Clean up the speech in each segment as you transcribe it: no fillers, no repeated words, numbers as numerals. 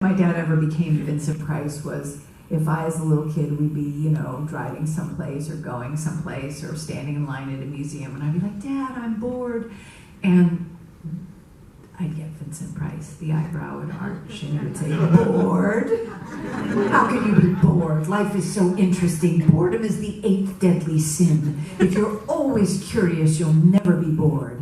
My dad ever became Vincent Price was if I, as a little kid, would be, driving someplace or going someplace or standing in line at a museum, and I'd be like, Dad, I'm bored. And I'd get Vincent Price, the eyebrow would arch, and he would say, bored? How can you be bored? Life is so interesting. Boredom is the 8th deadly sin. If you're always curious, you'll never be bored.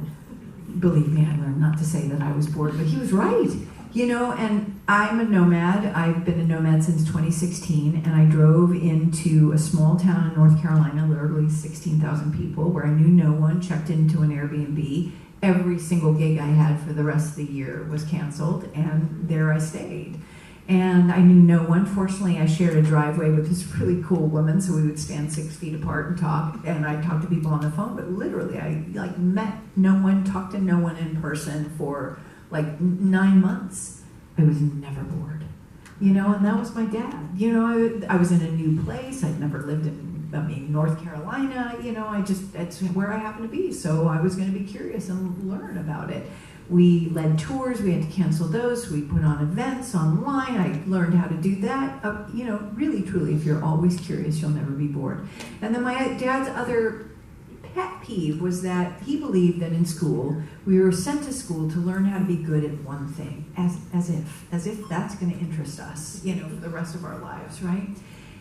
Believe me, I learned not to say that I was bored, but he was right. And I'm a nomad. I've been a nomad since 2016, and I drove into a small town in North Carolina, literally 16,000 people, where I knew no one, checked into an Airbnb. Every single gig I had for the rest of the year was canceled, and there I stayed. And I knew no one. Fortunately, I shared a driveway with this really cool woman, so we would stand 6 feet apart and talk, and I'd talk to people on the phone, but literally I met no one, talked to no one in person for 9 months. I was never bored, and that was my dad. I was in a new place. I'd never lived in North Carolina. It's where I happened to be. So I was going to be curious and learn about it. We led tours. We had to cancel those. We put on events online. I learned how to do that. Really, truly, if you're always curious, you'll never be bored. And then my dad's other pet peeve was that he believed that in school we were sent to school to learn how to be good at one thing, as if that's going to interest us, for the rest of our lives, right?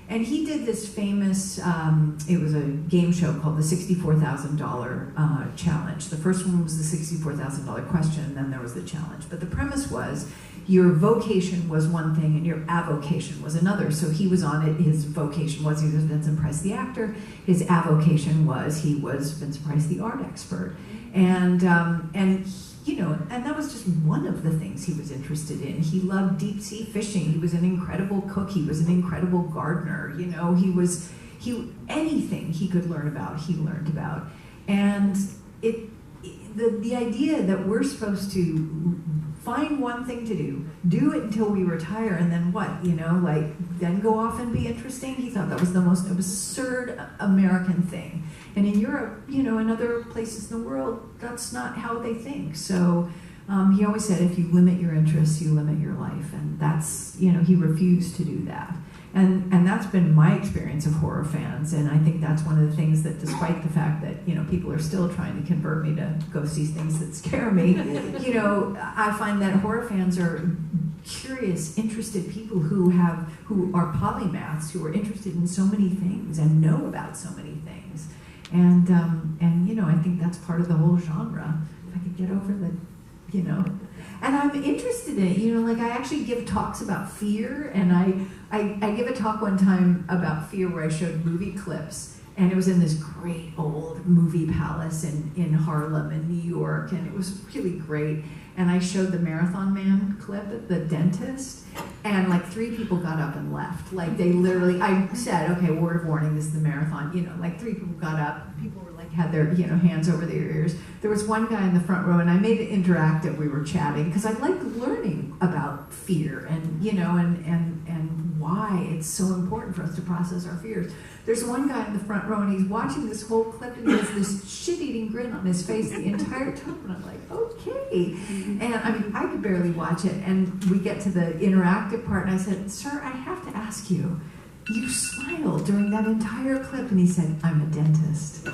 And he did this famous, it was a game show called the $64,000 challenge. The first one was the $64,000 question, and then there was the challenge. But the premise was your vocation was one thing and your avocation was another. So he was on it, his vocation was he was Vincent Price the actor, his avocation was he was Vincent Price the art expert. And that was just one of the things he was interested in. He loved deep sea fishing. He was an incredible cook. He was an incredible gardener. Anything he could learn about, he learned about. And the idea that we're supposed to find one thing to do it until we retire, and then what, then go off and be interesting. He thought that was the most absurd American thing. And in Europe, and other places in the world, that's not how they think. So he always said, if you limit your interests, you limit your life. And that's, he refused to do that. And that's been my experience of horror fans. And I think that's one of the things that, despite the fact that, people are still trying to convert me to go see things that scare me, I find that horror fans are curious, interested people who are polymaths, who are interested in so many things and know about so many things. And I think that's part of the whole genre. If I could get over and I'm interested in it, I actually give talks about fear, and I give a talk one time about fear where I showed movie clips, and it was in this great old movie palace in Harlem in New York, and it was really great. And I showed the Marathon Man clip, the dentist, and 3 people got up and left. They literally, I said, okay, word of warning, this is the marathon. 3 people got up, people were had their hands over their ears. There was one guy in the front row, and I made it interactive. We were chatting because I like learning about fear and and why it's so important for us to process our fears. There's one guy in the front row, and he's watching this whole clip, and he has this shit-eating grin on his face the entire time, and I'm like, okay. And I could barely watch it, and we get to the interactive part, and I said, sir, I have to ask you, you smiled during that entire clip. And he said, I'm a dentist.